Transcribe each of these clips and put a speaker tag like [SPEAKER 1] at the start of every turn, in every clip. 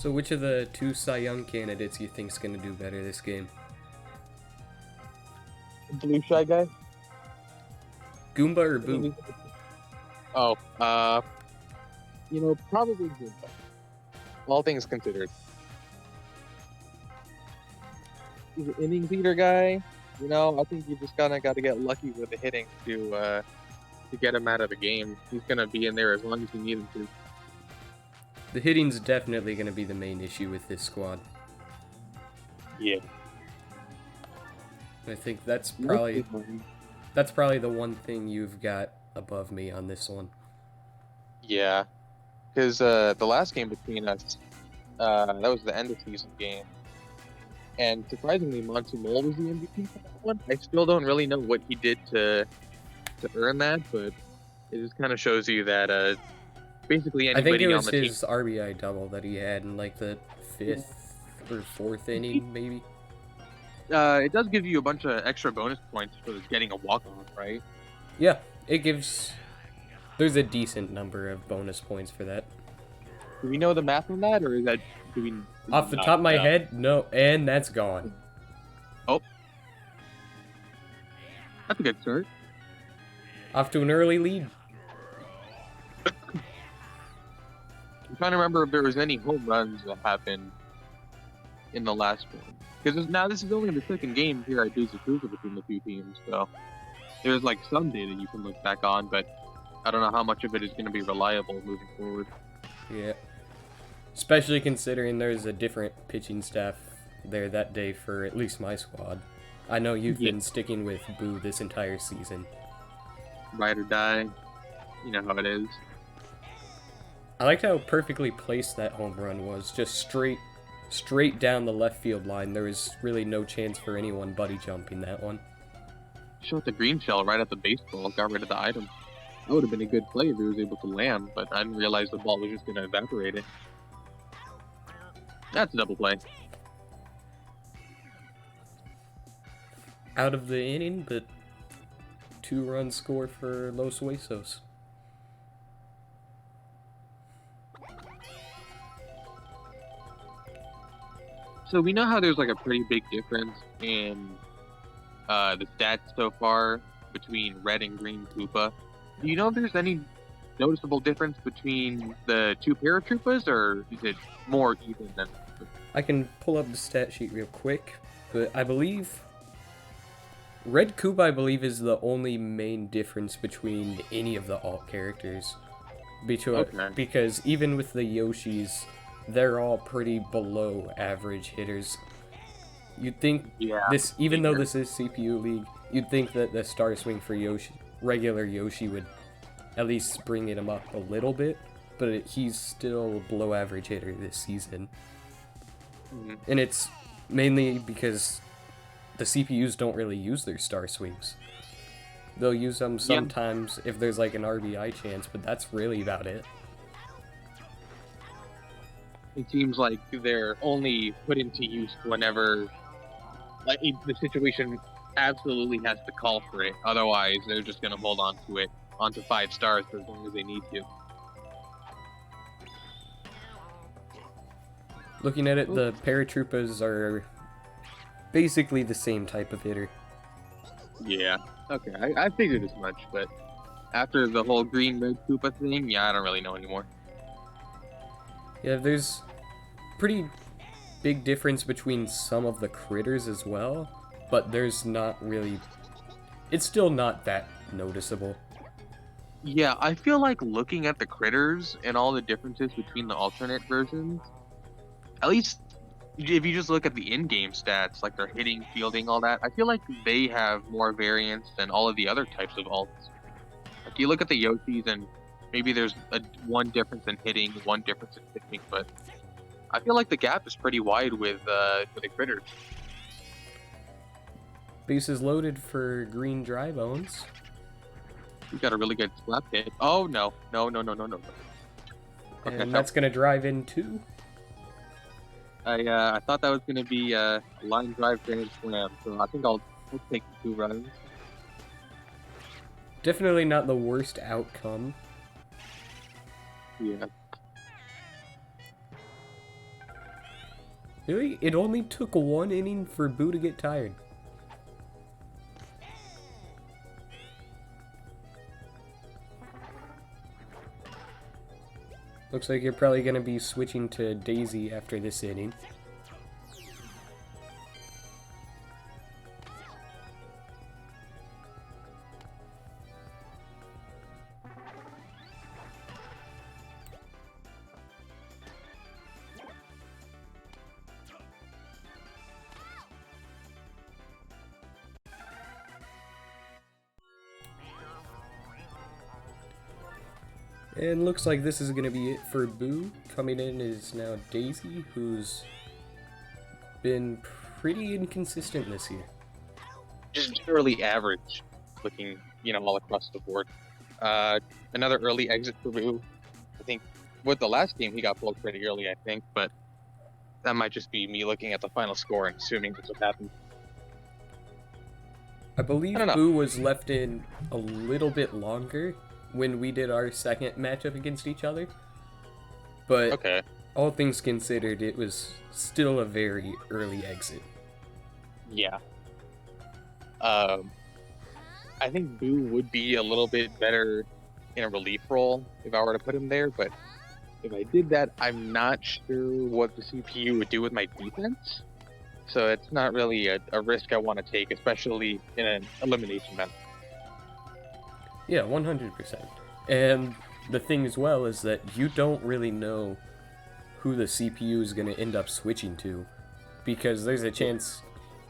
[SPEAKER 1] So which of the two Cy Young candidates you think's gonna do better this game?
[SPEAKER 2] Blue shy guy.
[SPEAKER 1] Goomba or
[SPEAKER 2] I think
[SPEAKER 1] Boo?
[SPEAKER 2] Oh, probably good. All things considered, he's an innings eater guy. I think you just kind of got to get lucky with the hitting to get him out of the game. He's gonna be in there as long as you need him to.
[SPEAKER 1] The hitting's definitely gonna be the main issue with this squad.
[SPEAKER 2] Yeah.
[SPEAKER 1] I think that's probably the one thing you've got above me on this one.
[SPEAKER 2] Yeah, because the last game between us, that was the end of season game, and surprisingly, Monty Mole was the MVP for that one. I still don't really know what he did to earn that, but it just kind of shows you that basically
[SPEAKER 1] I think it
[SPEAKER 2] anybody on
[SPEAKER 1] was
[SPEAKER 2] the team.
[SPEAKER 1] his RBI double that he had in like the 5th or 4th inning, maybe.
[SPEAKER 2] It does give you a bunch of extra bonus points for getting a walk-off, right?
[SPEAKER 1] Yeah, it gives. There's a decent number of bonus points for that.
[SPEAKER 2] Do we know the math on that, or is that do we?
[SPEAKER 1] Off the top of my head, no, and that's gone.
[SPEAKER 2] Oh, that's a good start.
[SPEAKER 1] Off to an early lead.
[SPEAKER 2] I'm trying to remember if there was any home runs that happened in the last one. Because now this is only the second game here at Daisy Cruiser between the two teams, so there's like some data you can look back on, but I don't know how much of it is going to be reliable moving forward.
[SPEAKER 1] Yeah. Especially considering there's a different pitching staff there that day for at least my squad. I know you've been sticking with Boo this entire season.
[SPEAKER 2] Ride or die. You know how it is.
[SPEAKER 1] I liked how perfectly placed that home run was. Just straight down the left field line. There was really no chance for anyone buddy jumping that one.
[SPEAKER 2] Shot the green shell right at the baseball, got rid of the item. That would have been a good play if he was able to land, but I didn't realize the ball was just going to evaporate it. That's a double play.
[SPEAKER 1] Out of the inning, but 2-run score for Los Huesos.
[SPEAKER 2] So we know how there's like a pretty big difference in the stats so far between red and green Koopa. Do you know if there's any noticeable difference between the two paratroopers, or is it more even than?
[SPEAKER 1] I can pull up the stat sheet real quick, but I believe Red Koopa, I believe, is the only main difference between any of the alt characters. Because even with the Yoshis, they're all pretty below average hitters. You'd think even though this is CPU League, you'd think that the Star Swing for regular Yoshi would at least bring him up a little bit, but he's still below average hitter this season. And it's mainly because the CPUs don't really use their Star Swings. They'll use them sometimes if there's like an RBI chance, but that's really about it.
[SPEAKER 2] It seems like they're only put into use whenever like the situation absolutely has to call for it. Otherwise, they're just going to hold on to it onto 5 stars for as long as they need to.
[SPEAKER 1] Looking at it, the paratroopers are basically the same type of hitter.
[SPEAKER 2] Yeah. Okay, I figured as much, but after the whole green-red Koopa thing, I don't really know anymore.
[SPEAKER 1] Yeah, there's pretty big difference between some of the critters as well, but there's not really... It's still not that noticeable.
[SPEAKER 2] Yeah, I feel like looking at the critters and all the differences between the alternate versions, at least if you just look at the in-game stats, like their hitting, fielding, all that, I feel like they have more variance than all of the other types of alts. Like you look at the Yoshis and maybe there's one difference in hitting, one difference in pitching, but I feel like the gap is pretty wide with the critters.
[SPEAKER 1] Bases loaded for green dry bones.
[SPEAKER 2] You got a really good slap hit. Oh no. Okay,
[SPEAKER 1] And that's gonna drive in too.
[SPEAKER 2] I thought that was gonna be a line drive grand slam, so I think I'll take the 2 runs.
[SPEAKER 1] Definitely not the worst outcome.
[SPEAKER 2] Yeah.
[SPEAKER 1] Really? It only took one inning for Boo to get tired. Looks like you're probably going to be switching to Daisy after this inning. And looks like this is going to be it for Boo. Coming in is now Daisy, who's been pretty inconsistent this year.
[SPEAKER 2] Just generally average, looking, all across the board. Another early exit for Boo. I think with the last game, he got pulled pretty early, I think, but that might just be me looking at the final score and assuming that's what happened.
[SPEAKER 1] I believe
[SPEAKER 2] I don't know.
[SPEAKER 1] Boo was left in a little bit longer when we did our second matchup against each other. But
[SPEAKER 2] Okay.
[SPEAKER 1] all things considered, it was still a very early exit.
[SPEAKER 2] Yeah. I think Boo would be a little bit better in a relief role if I were to put him there, but if I did that, I'm not sure what the CPU would do with my defense. So it's not really a risk I want to take, especially in an elimination match.
[SPEAKER 1] Yeah, 100%. And the thing as well is that you don't really know who the CPU is going to end up switching to, because there's a chance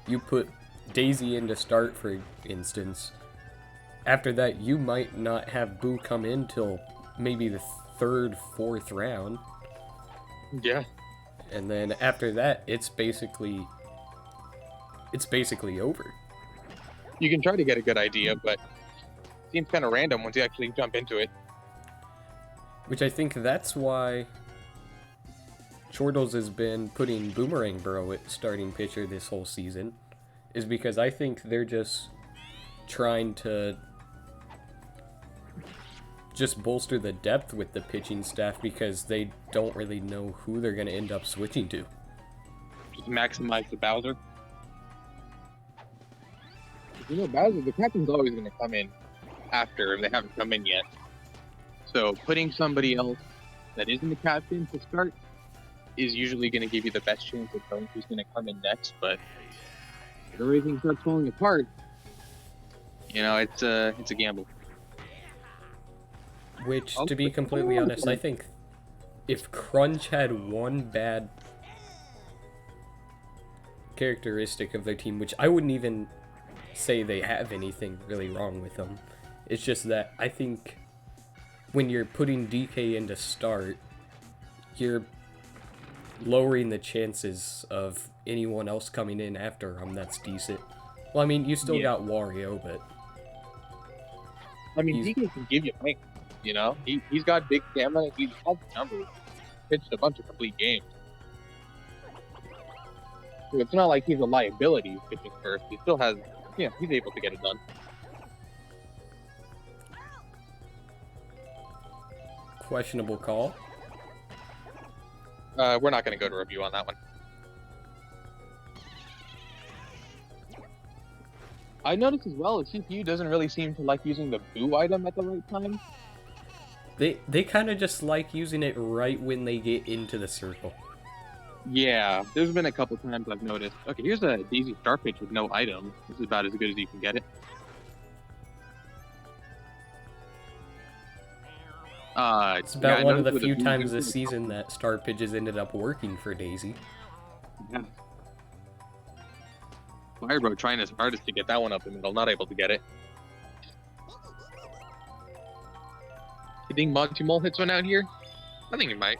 [SPEAKER 1] you put Daisy in to start, for instance. After that, you might not have Boo come in till maybe the third, fourth round.
[SPEAKER 2] Yeah.
[SPEAKER 1] And then after that, it's basically over.
[SPEAKER 2] You can try to get a good idea, but it seems kind of random once you actually jump into it.
[SPEAKER 1] Which I think that's why Chortles has been putting Boomerang Bro at starting pitcher this whole season, is because I think they're just trying to just bolster the depth with the pitching staff, because they don't really know who they're going to end up switching to.
[SPEAKER 2] Just maximize the Bowser. Bowser, the captain's always going to come in after if they haven't come in yet. So putting somebody else that isn't the captain to start is usually going to give you the best chance of knowing who's going to come in next. But if everything starts falling apart, it's a gamble.
[SPEAKER 1] Which, to be completely honest, I think if Crunch had one bad characteristic of their team, which I wouldn't even say they have anything really wrong with them, it's just that I think when you're putting DK in to start, you're lowering the chances of anyone else coming in after him that's decent. Well, I mean, you still got Wario, but...
[SPEAKER 2] I mean, DK can give you points, He's got big stamina, he's had the numbers, pitched a bunch of complete games. So it's not like he's a liability pitching first. He still has, he's able to get it done.
[SPEAKER 1] Questionable call.
[SPEAKER 2] We're not going to go to review on that one. I noticed as well, the CPU doesn't really seem to like using the Boo item at the right time.
[SPEAKER 1] They kind of just like using it right when they get into the circle.
[SPEAKER 2] Yeah, there's been a couple times I've noticed. Okay, here's a Daisy Star pitch with no item. This is about as good as you can get it.
[SPEAKER 1] It's about one of the few times this season that Star Pitches ended up working for Daisy.
[SPEAKER 2] Yeah. Firebro trying his hardest to get that one up the middle, not able to get it. You think Monty Mole hits one out here? I think he might.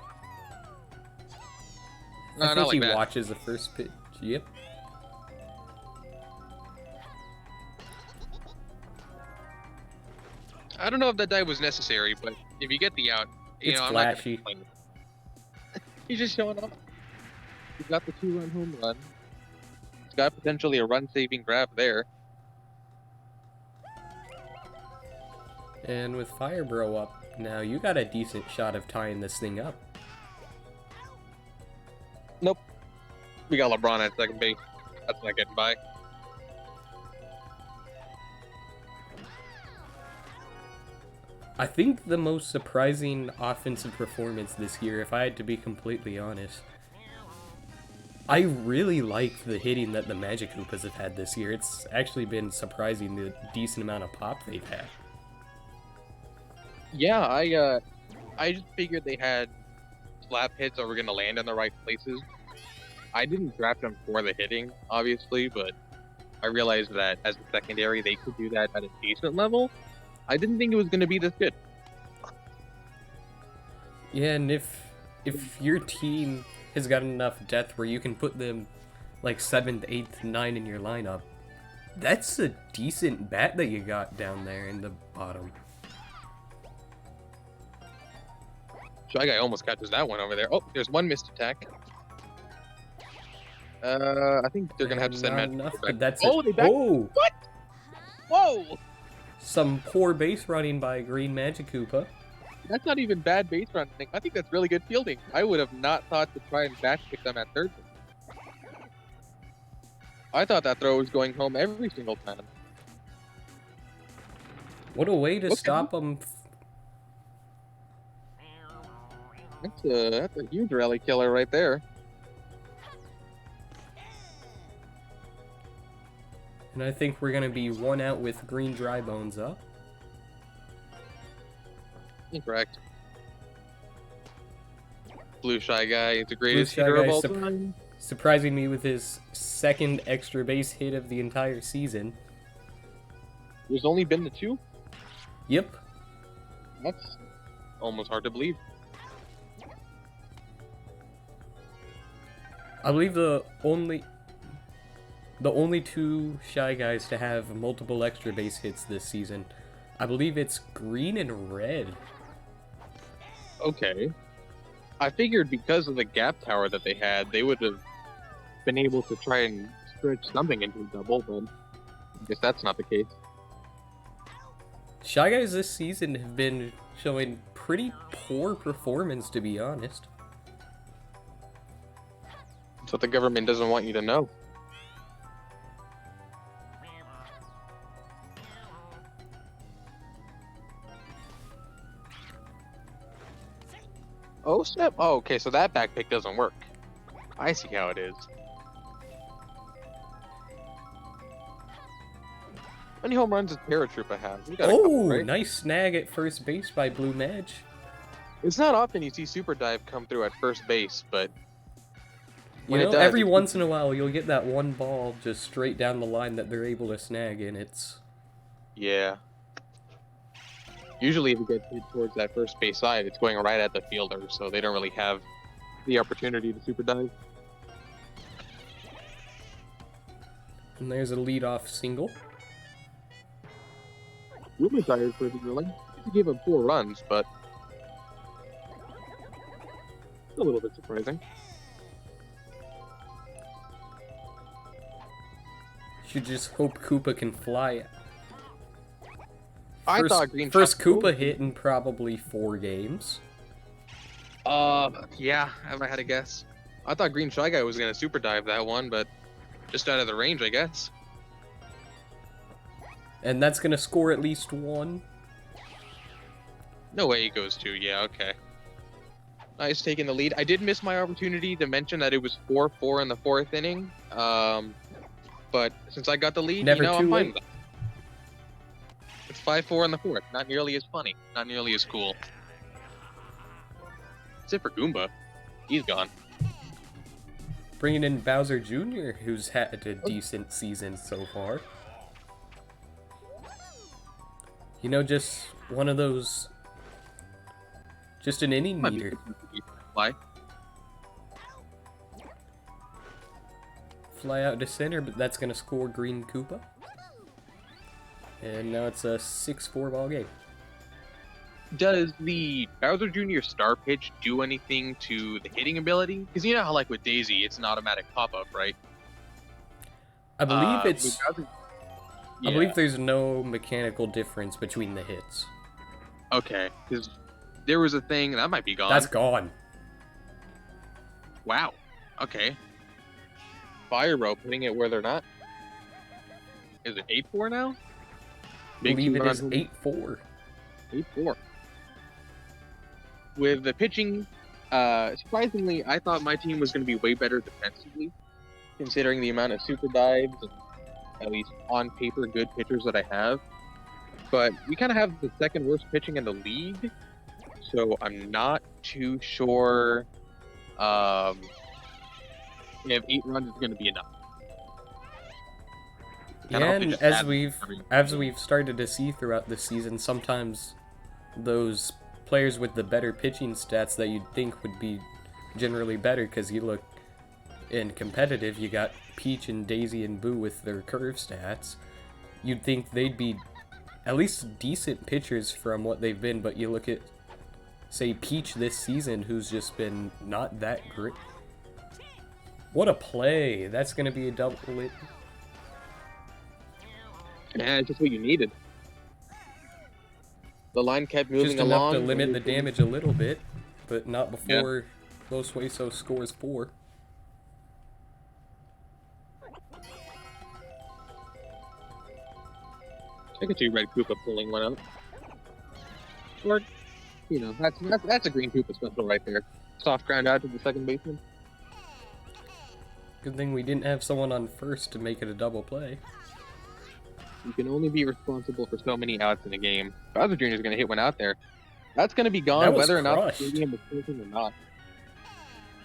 [SPEAKER 2] No,
[SPEAKER 1] I think
[SPEAKER 2] not
[SPEAKER 1] he
[SPEAKER 2] like that.
[SPEAKER 1] watches the first pitch. Yep.
[SPEAKER 2] I don't know if that dive was necessary, but if you get the out,
[SPEAKER 1] It's
[SPEAKER 2] I'm
[SPEAKER 1] flashy.
[SPEAKER 2] not gonna complain. He's just showing up. He's got the 2-run home run. He's got potentially a run-saving grab there.
[SPEAKER 1] And with Firebro up, now you got a decent shot of tying this thing up.
[SPEAKER 2] Nope. We got LeBron at second base. That's not getting by.
[SPEAKER 1] I think the most surprising offensive performance this year, if I had to be completely honest, I really like the hitting that the Magic Koopas have had this year. It's actually been surprising the decent amount of pop they've had.
[SPEAKER 2] Yeah, I just figured they had slap hits that were gonna land in the right places. I didn't draft them for the hitting, obviously, but I realized that as a secondary, they could do that at a decent level. I didn't think it was gonna be this good.
[SPEAKER 1] Yeah, and if your team has got enough depth where you can put them like 7th, 8th, 9 in your lineup, that's a decent bat that you got down there in the bottom.
[SPEAKER 2] Shy Guy almost catches that one over there. Oh, there's one missed attack. I think they're gonna have to send
[SPEAKER 1] Not
[SPEAKER 2] Magic
[SPEAKER 1] enough,
[SPEAKER 2] back.
[SPEAKER 1] but that's
[SPEAKER 2] Oh,
[SPEAKER 1] it.
[SPEAKER 2] they back.
[SPEAKER 1] Oh!
[SPEAKER 2] What? Whoa!
[SPEAKER 1] Some poor base running by Green Magic Koopa.
[SPEAKER 2] That's not even bad base running. I think that's really good fielding. I would have not thought to try and backpick them at third. I thought that throw was going home every single time.
[SPEAKER 1] What a way to stop them.
[SPEAKER 2] That's a huge rally killer right there.
[SPEAKER 1] And I think we're going to be one out with Green Dry Bones up.
[SPEAKER 2] Incorrect. Blue Shy Guy is the greatest
[SPEAKER 1] Blue Shy
[SPEAKER 2] hitter of
[SPEAKER 1] Guy
[SPEAKER 2] all time.
[SPEAKER 1] surprising me with his second extra base hit of the entire season.
[SPEAKER 2] There's only been the two?
[SPEAKER 1] Yep.
[SPEAKER 2] That's almost hard to believe.
[SPEAKER 1] I believe the only two Shy Guys to have multiple extra base hits this season, I believe it's Green and Red.
[SPEAKER 2] Okay. I figured because of the gap tower that they had, they would have been able to try and stretch something into a double, but I guess that's not the case.
[SPEAKER 1] Shy Guys this season have been showing pretty poor performance, to be honest.
[SPEAKER 2] That's what the government doesn't want you to know. Oh, snap. Oh, okay, so that backpick doesn't work. I see how it is. How many home runs does Paratroopa have? We got a couple,
[SPEAKER 1] Oh,
[SPEAKER 2] right?
[SPEAKER 1] nice snag at first base by Blue Madge.
[SPEAKER 2] It's not often you see Super Dive come through at first base, but
[SPEAKER 1] You
[SPEAKER 2] when
[SPEAKER 1] know,
[SPEAKER 2] it does,
[SPEAKER 1] every
[SPEAKER 2] it's-
[SPEAKER 1] once in a while you'll get that one ball just straight down the line that they're able to snag, and it's...
[SPEAKER 2] Yeah. Usually if it gets hit towards that first base side, it's going right at the fielder, so they don't really have the opportunity to Super Dive.
[SPEAKER 1] And there's a leadoff single.
[SPEAKER 2] Blue retired pretty early. He gave up 4 runs, but it's a little bit surprising.
[SPEAKER 1] Should just hope Koopa can fly.
[SPEAKER 2] I thought Green
[SPEAKER 1] First
[SPEAKER 2] Shot-
[SPEAKER 1] Koopa hit in probably 4 games.
[SPEAKER 2] Yeah, if I had to guess. I thought Green Shy Guy was gonna Super Dive that one, but just out of the range, I guess.
[SPEAKER 1] And that's gonna score at least 1.
[SPEAKER 2] No way he goes 2, yeah, okay. Nice taking the lead. I did miss my opportunity to mention that it was 4-4 in the 4th inning. But since I got the lead,
[SPEAKER 1] Never
[SPEAKER 2] I'm
[SPEAKER 1] too
[SPEAKER 2] fine
[SPEAKER 1] late.
[SPEAKER 2] with that. It's 5-4 in the 4th. Not nearly as funny. Not nearly as cool. Except for Goomba. He's gone.
[SPEAKER 1] Bringing in Bowser Jr., who's had a decent season so far. You know, just one of those... Just an inning
[SPEAKER 2] Might be
[SPEAKER 1] meter.
[SPEAKER 2] Why?
[SPEAKER 1] Fly out to center, but that's gonna score Green Koopa. And now it's a 6-4 ball game.
[SPEAKER 2] Does the Bowser Jr. star pitch do anything to the hitting ability? Because you know how, like with Daisy, it's an automatic pop-up, right?
[SPEAKER 1] I believe
[SPEAKER 2] with
[SPEAKER 1] it's...
[SPEAKER 2] Bowser-
[SPEAKER 1] I believe there's no mechanical difference between the hits.
[SPEAKER 2] Okay, because there was a thing that might be gone.
[SPEAKER 1] That's gone.
[SPEAKER 2] Wow. Okay. fire rope, hitting it where they're not. Is it 8-4 now?
[SPEAKER 1] Believe it is 8-4.
[SPEAKER 2] 8-4. With the pitching, surprisingly, I thought my team was going to be way better defensively, considering the amount of super dives and at least on paper good pitchers that I have. But we kind of have the second worst pitching in the league, so I'm not too sure if 8 runs is going to be enough.
[SPEAKER 1] Yeah, and as we've started to see throughout the season, sometimes those players with the better pitching stats that you'd think would be generally better, because you look in competitive, you got Peach and Daisy and Boo with their curve stats. You'd think they'd be at least decent pitchers from what they've been, but you look at, say, Peach this season, who's just been not that great. What a play! That's going to be a double hit.
[SPEAKER 2] Yeah, it's just what you needed. The line kept moving
[SPEAKER 1] just
[SPEAKER 2] along.
[SPEAKER 1] Just enough to limit the damage a little bit, but not before Los Huesos scores 4.
[SPEAKER 2] I could see Red Koopa pulling one out. Or, you know, that's a Green Koopa special right there. Soft ground out to the second baseman.
[SPEAKER 1] Good thing we didn't have someone on first to make it a double play.
[SPEAKER 2] You can only be responsible for so many outs in a game. Bowser Jr. is going to hit one out there. That's going to be gone whether or not the stadium is closing or not.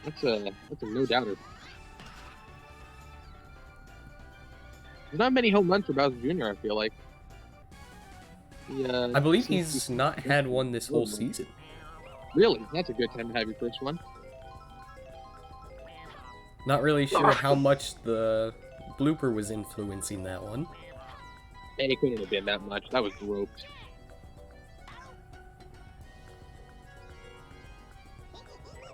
[SPEAKER 2] That's a no-doubter. There's not many home runs for Bowser Jr., I feel like.
[SPEAKER 1] I believe he's not had one this whole season.
[SPEAKER 2] Really? That's a good time to have your first one.
[SPEAKER 1] Not really sure how much the blooper was influencing that one.
[SPEAKER 2] It couldn't have been that much. That was roped.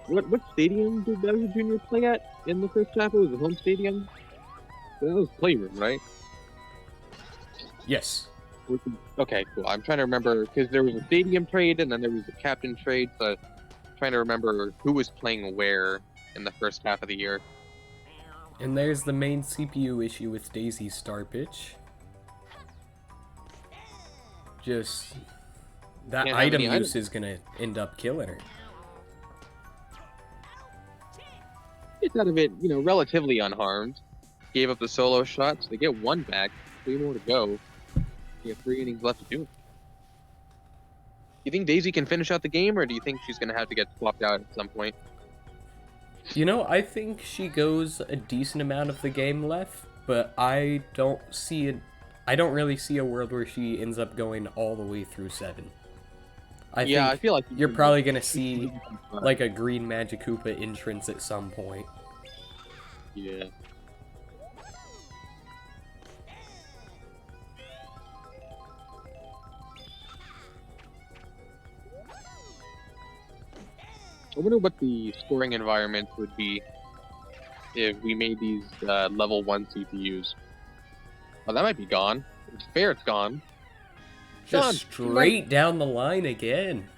[SPEAKER 2] What stadium did Bowser Jr. play at in the first half? It was the home stadium? That was Playroom, right?
[SPEAKER 1] Yes.
[SPEAKER 2] Okay, cool. I'm trying to remember, because there was a stadium trade and then there was a captain trade, so I'm trying to remember who was playing where in the first half of the year.
[SPEAKER 1] And there's the main CPU issue with Daisy's star pitch. Just that item use is gonna end up killing her.
[SPEAKER 2] Gets out of it, you know, relatively unharmed. Gave up the solo shots. They get one back. 3 more to go. You have 3 innings left to do it. You think Daisy can finish out the game, or do you think she's gonna have to get swapped out at some point?
[SPEAKER 1] You know, I think she goes a decent amount of the game left, but I don't really see a world where she ends up going all the way through 7. I feel like you're probably gonna see like a green Magic Koopa entrance at some point.
[SPEAKER 2] Yeah. I wonder what the scoring environment would be if we made these level 1 CPUs. Oh, that might be gone. It's fair it's gone.
[SPEAKER 1] Just straight down the line again.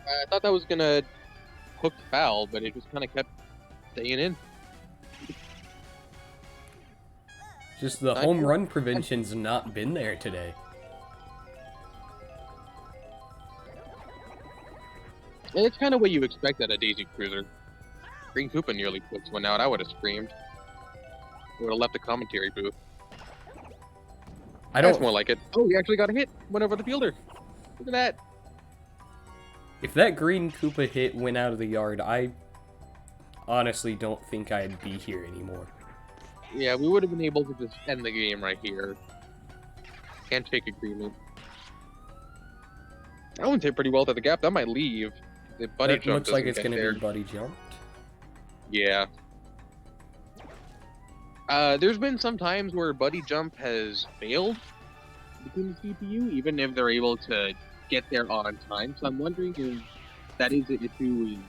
[SPEAKER 2] I thought that was gonna hook foul, but it just kind of kept staying in.
[SPEAKER 1] Just the home run prevention's not been there today.
[SPEAKER 2] And it's kind of what you expect out of Daisy Cruiser. Green Koopa nearly puts one out. I would have screamed. I would have left the commentary booth. That's more like it. Oh, he actually got a hit. Went over the fielder. Look at that.
[SPEAKER 1] If that Green Koopa hit went out of the yard, I honestly don't think I'd be here anymore.
[SPEAKER 2] Yeah, we would have been able to just end the game right here. Handshake agreement. That one's hit pretty well to the gap. That might leave. The buddy jump
[SPEAKER 1] looks like it's going to be buddy jumped.
[SPEAKER 2] Yeah. There's been some times where buddy jump has failed between the CPU, even if they're able to get there on time. So I'm wondering if that is an issue with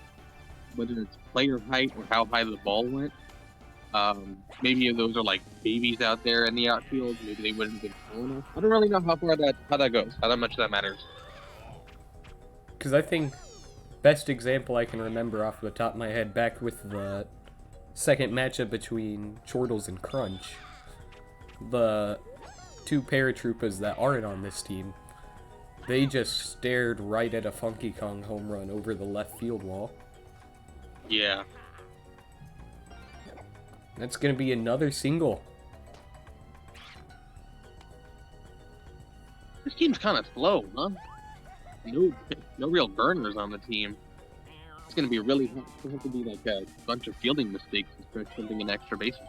[SPEAKER 2] whether it's player height or how high the ball went. Maybe if those are like babies out there in the outfield, maybe they wouldn't have been tall enough. I don't really know how far that goes, how much that matters.
[SPEAKER 1] Because I think best example I can remember off the top of my head, back with the second matchup between Chortles and Crunch, the two paratroopers that aren't on this team, they just stared right at a Funky Kong home run over the left field wall.
[SPEAKER 2] Yeah.
[SPEAKER 1] That's gonna be another single.
[SPEAKER 2] This team's kind of slow, huh? No real burners on the team. It's gonna be really hard. It's gonna have to be like a bunch of fielding mistakes to start something in extra bases.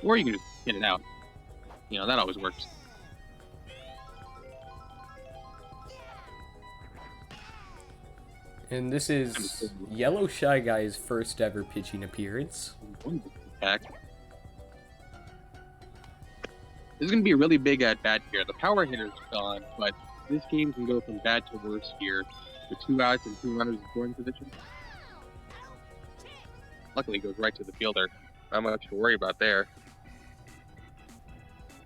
[SPEAKER 2] Or you can just hit it out. You know, that always works.
[SPEAKER 1] And this is Yellow Shy Guy's first ever pitching appearance.
[SPEAKER 2] This is going to be a really big at bat here. The power hitter's gone, but this game can go from bad to worse here with 2 outs and 2 runners in scoring position. Luckily, it goes right to the fielder. Not much to worry about there.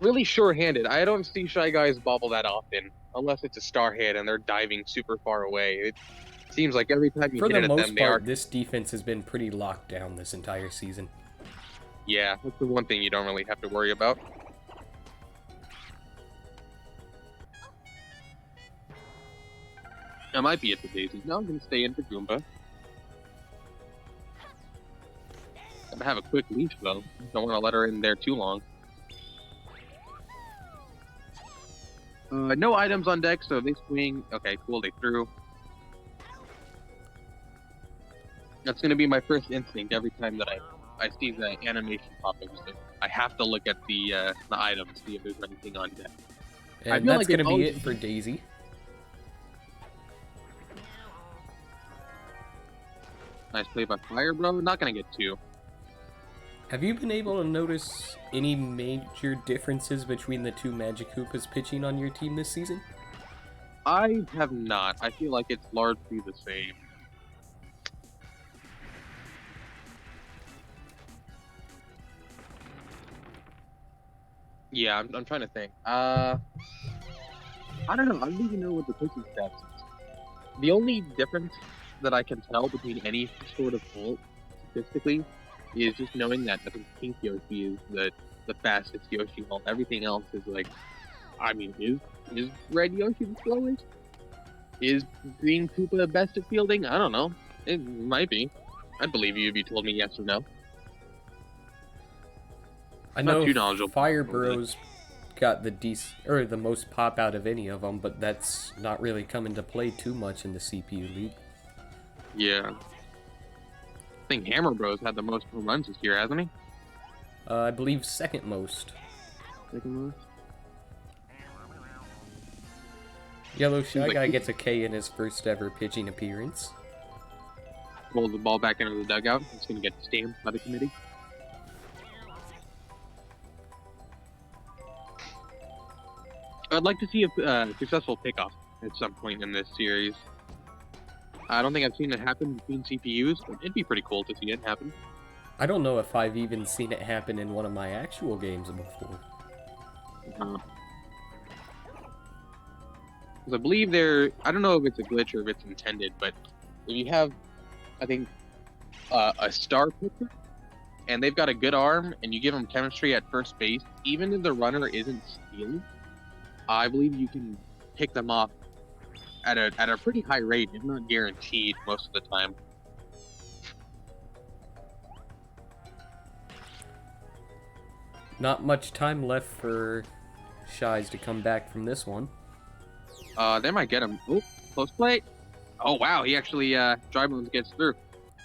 [SPEAKER 2] Really sure-handed. I don't see Shy Guys bobble that often, unless it's a star hit and they're diving super far away. It seems like every time you hit it at them, they are...
[SPEAKER 1] For the most part, this defense has been pretty locked down this entire season.
[SPEAKER 2] Yeah, that's the one thing you don't really have to worry about. That might be it for Daisy. No, I'm going to stay in for Goomba. Gotta have a quick leash, though. Don't want to let her in there too long. No items on deck, so they swing. Okay, cool, they threw. That's going to be my first instinct every time that I see the animation pop up. So I have to look at the items, see if there's anything on deck.
[SPEAKER 1] And that's going to be it for Daisy.
[SPEAKER 2] Nice play by Fire, bro. Not going to get 2.
[SPEAKER 1] Have you been able to notice any major differences between the two Magic Koopas pitching on your team this season?
[SPEAKER 2] I have not. I feel like it's largely the same. Yeah, I'm trying to think. I don't know. I don't even know what the pitching stats is. The only difference that I can tell between any sort of vault, statistically, is just knowing that I think Pink Yoshi is the fastest Yoshi vault. Everything else is like, I mean, is Red Yoshi the slowest? Is Green Koopa the best at fielding? I don't know. It might be. I'd believe you if you told me yes or no.
[SPEAKER 1] I know Fire Burrow's got the most pop out of any of them, but that's not really come into play too much in the CPU League.
[SPEAKER 2] Yeah. I think Hammer Bros had the most home runs this year, hasn't he?
[SPEAKER 1] I believe second most.
[SPEAKER 2] Second most?
[SPEAKER 1] Yellow Shy Guy gets a K in his first ever pitching appearance.
[SPEAKER 2] Rolls the ball back into the dugout. It's going to get stamped by the committee. I'd like to see a successful pickoff at some point in this series. I don't think I've seen it happen between CPUs, but it'd be pretty cool to see it happen.
[SPEAKER 1] I don't know if I've even seen it happen in one of my actual games before.
[SPEAKER 2] Because I believe I don't know if it's a glitch or if it's intended, but if you have, I think, a star pitcher, and they've got a good arm, and you give them chemistry at first base, even if the runner isn't stealing, I believe you can pick them off at a pretty high rate, if not guaranteed, most of the time.
[SPEAKER 1] Not much time left for Shies to come back from this one.
[SPEAKER 2] They might get him. Oh, close play. Oh, wow, he actually, Dry Bones gets through.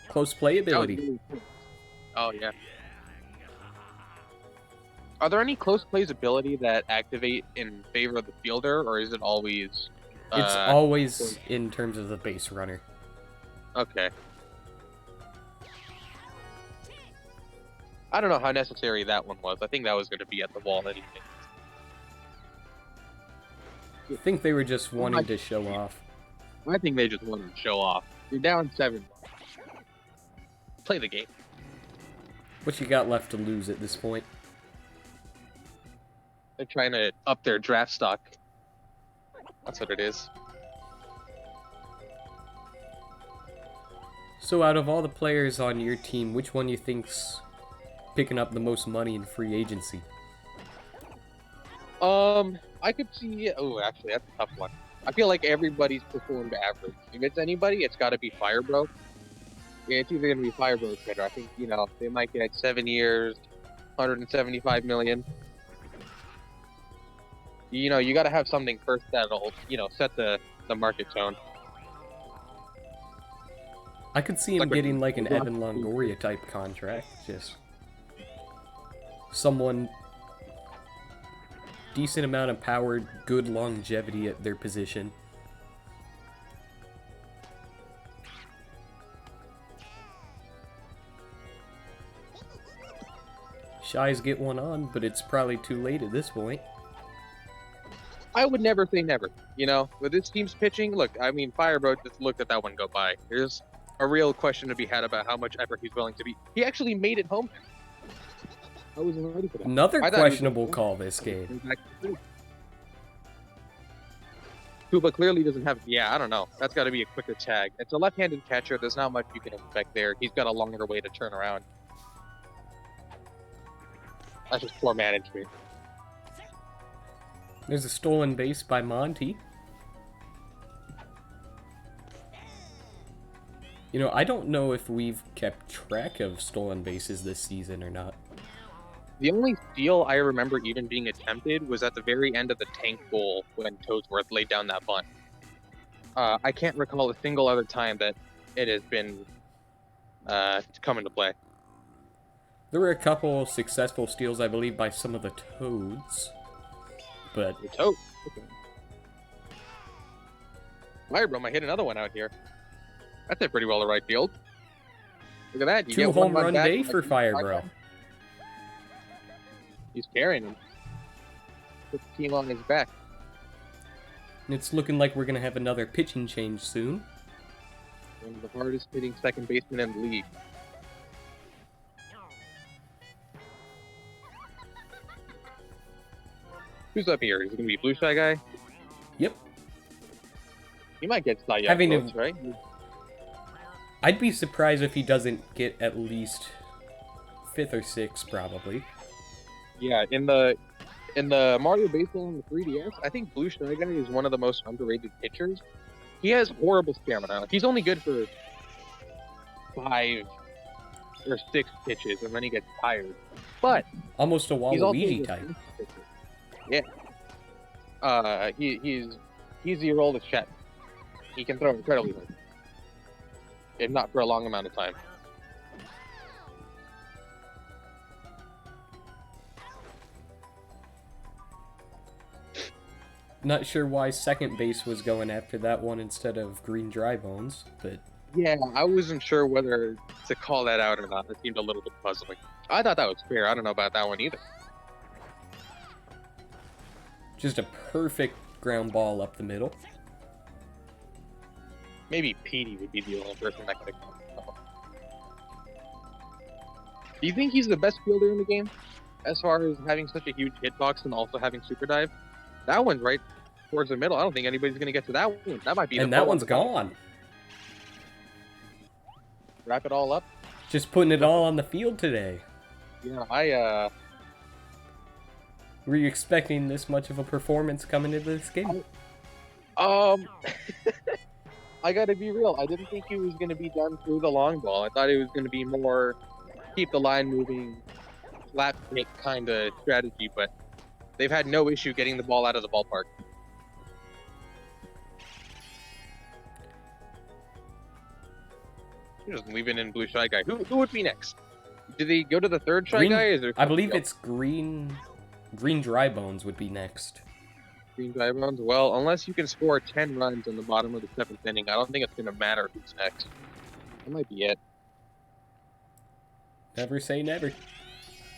[SPEAKER 1] Close play ability.
[SPEAKER 2] Oh, yeah. Are there any close plays ability that activate in favor of the fielder, or is it always...
[SPEAKER 1] It's always in terms of the base runner.
[SPEAKER 2] Okay. I don't know how necessary that one was. I think that was going to be at the wall anyway.
[SPEAKER 1] I think they were just wanting to show off.
[SPEAKER 2] I think they just wanted to show off. You're down 7. Play the game.
[SPEAKER 1] What you got left to lose at this point?
[SPEAKER 2] They're trying to up their draft stock. That's what it is.
[SPEAKER 1] So out of all the players on your team, which one you think's picking up the most money in free agency?
[SPEAKER 2] I could see. Oh, actually, that's a tough one. I feel like everybody's performed average. If it's anybody, it's got to be Firebro. Yeah, it's either gonna be Firebro or Critter. I think they might get 7 years, 175 million. You got to have something first that'll set the market tone.
[SPEAKER 1] I could see him
[SPEAKER 2] Like
[SPEAKER 1] getting like an Evan Longoria type contract, just someone decent amount of power, good longevity at their position. Shies get one on, but it's probably too late at this point.
[SPEAKER 2] I would never say never. With this team's pitching, look, I mean, Firebro just looked at that one go by. There's a real question to be had about how much effort he's willing to be. He actually made it home. I wasn't ready for that.
[SPEAKER 1] Another questionable call this game.
[SPEAKER 2] Kuba clearly doesn't have. Yeah, I don't know. That's got to be a quicker tag. It's a left-handed catcher. There's not much you can expect there. He's got a longer way to turn around. That's just poor management.
[SPEAKER 1] There's a stolen base by Monty. I don't know if we've kept track of stolen bases this season or not.
[SPEAKER 2] The only steal I remember even being attempted was at the very end of the tank goal when Toadsworth laid down that bunt. I can't recall a single other time that it has been come into play.
[SPEAKER 1] There were a couple successful steals, I believe, by some of the Toads. But
[SPEAKER 2] the Toad. Okay. Firebro might hit another one out here. That's it pretty well to right field. Look at that. You
[SPEAKER 1] two
[SPEAKER 2] get
[SPEAKER 1] home
[SPEAKER 2] one
[SPEAKER 1] run day for Firebro.
[SPEAKER 2] He's carrying him. Put the team on his back.
[SPEAKER 1] It's looking like we're going to have another pitching change soon.
[SPEAKER 2] One of the hardest hitting second baseman in the league. Who's up here? Is it going to be Blue Shy Guy?
[SPEAKER 1] Yep.
[SPEAKER 2] He might get Cy Young votes, right?
[SPEAKER 1] I'd be surprised if he doesn't get at least 5th or 6th, probably.
[SPEAKER 2] Yeah, in the Mario Baseball on the 3DS, I think Blue Shy Guy is one of the most underrated pitchers. He has horrible stamina. He's only good for 5 or 6 pitches, and then he gets tired. But
[SPEAKER 1] almost a Waluigi type.
[SPEAKER 2] Yeah. He's your oldest Chet. He can throw incredibly hard, if not for a long amount of time.
[SPEAKER 1] Not sure why second base was going after that one instead of Green Dry Bones, but
[SPEAKER 2] yeah, I wasn't sure whether to call that out or not. It seemed a little bit puzzling. I thought that was fair. I don't know about that one either.
[SPEAKER 1] Just a perfect ground ball up the middle.
[SPEAKER 2] Maybe Petey would be the only person that could have come. Do you think he's the best fielder in the game? As far as having such a huge hitbox and also having super dive? That one's right towards the middle. I don't think anybody's going to get to that one. That might be
[SPEAKER 1] and that one's gone.
[SPEAKER 2] Wrap it all up.
[SPEAKER 1] Just putting it all on the field today.
[SPEAKER 2] Yeah,
[SPEAKER 1] Were you expecting this much of a performance coming into this game?
[SPEAKER 2] I gotta be real. I didn't think he was gonna be done through the long ball. I thought it was gonna be more keep the line moving, flat pick kind of strategy, but they've had no issue getting the ball out of the ballpark. You're just leaving in Blue Shy Guy. Who would be next? Do they go to the third Shy Guy? Is there
[SPEAKER 1] I believe it's Green Dry Bones would be next.
[SPEAKER 2] Green Dry Bones? Well, unless you can score 10 runs in the bottom of the 7th inning, I don't think it's going to matter who's next. That might be it.
[SPEAKER 1] Never say never.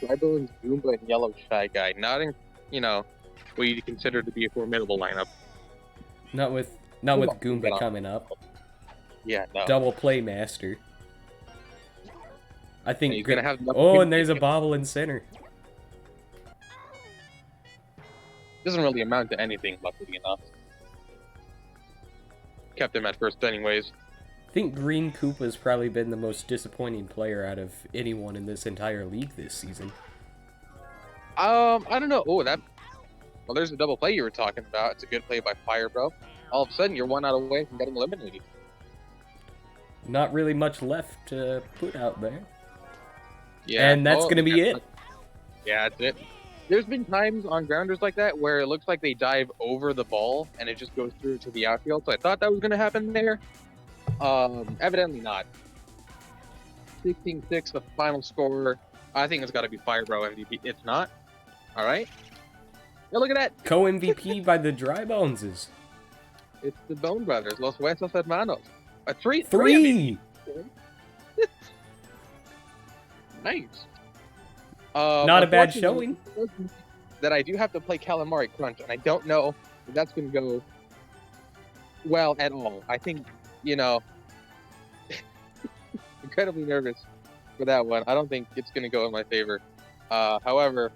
[SPEAKER 2] Dry Bones, Goomba, and Yellow Shy Guy. Not in, what you'd consider to be a formidable lineup.
[SPEAKER 1] Not with Goomba coming up.
[SPEAKER 2] Yeah, no.
[SPEAKER 1] Double play master. I think.
[SPEAKER 2] He's gonna have
[SPEAKER 1] and there's a bobble in center.
[SPEAKER 2] Doesn't really amount to anything, luckily enough. Kept him at first anyways.
[SPEAKER 1] think Green Koopa's probably been the most disappointing player out of anyone in this entire league this season.
[SPEAKER 2] I don't know. Oh, well, there's a double play you were talking about. It's a good play by Fire, bro. All of a sudden, you're 1 out away from getting eliminated.
[SPEAKER 1] Not really much left to put out there.
[SPEAKER 2] Yeah.
[SPEAKER 1] And that's going to be it.
[SPEAKER 2] Yeah, that's it. There's been times on grounders like that where it looks like they dive over the ball and it just goes through to the outfield. So I thought that was going to happen there. Evidently not. 16-6, the final score. I think it's got to be Fire Bro MVP. It's not. All right. Yeah, look at that.
[SPEAKER 1] Co-MVP by the Dry Boneses.
[SPEAKER 2] It's the Bone Brothers, Los Huesos Hermanos. A three.
[SPEAKER 1] Three!
[SPEAKER 2] Nice.
[SPEAKER 1] Not a bad showing.
[SPEAKER 2] That I do have to play Calamari Crunch, and I don't know if that's going to go well at all. I think, incredibly nervous for that one. I don't think it's going to go in my favor. However,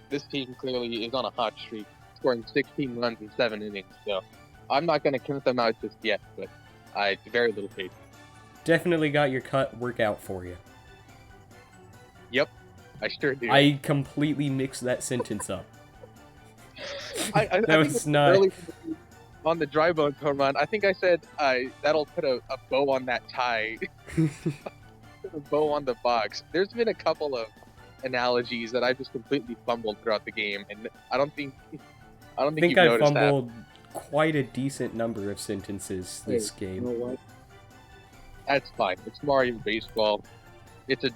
[SPEAKER 2] this team clearly is on a hot streak, scoring 16 runs in 7 innings. So I'm not going to count them out just yet, but I very little faith.
[SPEAKER 1] Definitely got your cut workout for you.
[SPEAKER 2] Yep, I sure do.
[SPEAKER 1] I completely mixed that sentence up.
[SPEAKER 2] I
[SPEAKER 1] That was not...
[SPEAKER 2] early on the Dry Bones home run, I think I said that'll put a bow on that tie. A bow on the box. There's been a couple of analogies that I've just completely fumbled throughout the game, and I don't think
[SPEAKER 1] I think
[SPEAKER 2] you've
[SPEAKER 1] I
[SPEAKER 2] noticed
[SPEAKER 1] fumbled quite a decent number of sentences this game.
[SPEAKER 2] You know what? That's fine. It's Mario Baseball. It's a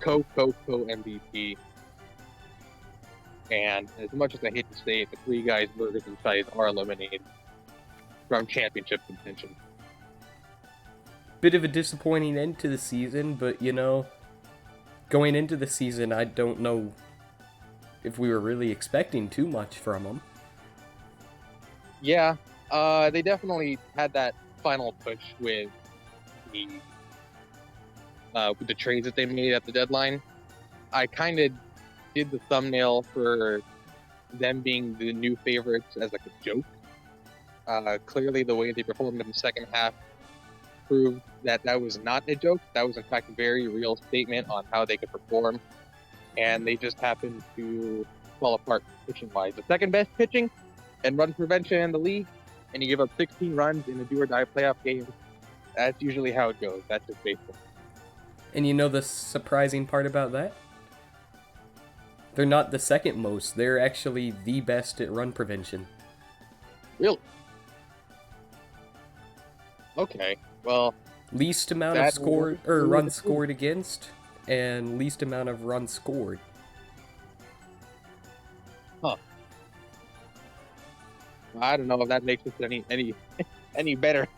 [SPEAKER 2] co MVP. And as much as I hate to say it, the 3 guys, Burgers, and Size are eliminated from championship contention.
[SPEAKER 1] Bit of a disappointing end to the season, but going into the season, I don't know if we were really expecting too much from them.
[SPEAKER 2] Yeah, they definitely had that final push with the trades that they made at the deadline. I kind of did the thumbnail for them being the new favorites as like a joke. Clearly, the way they performed in the second half proved that was not a joke. That was, in fact, a very real statement on how they could perform. And they just happened to fall apart pitching-wise. The second best pitching and run prevention in the league, and you give up 16 runs in a do-or-die playoff game. That's usually how it goes. That's just baseball.
[SPEAKER 1] And the surprising part about that? They're not the second most. They're actually the best at run prevention.
[SPEAKER 2] Really? Okay. Well,
[SPEAKER 1] least amount of runs scored against, and least amount of runs scored.
[SPEAKER 2] Huh. I don't know if that makes it any better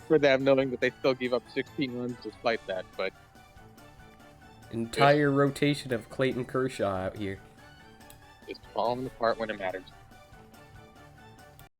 [SPEAKER 2] for them, knowing that they still gave up 16 runs despite that. But
[SPEAKER 1] entire rotation of Clayton Kershaw out here.
[SPEAKER 2] Just falling apart when it matters.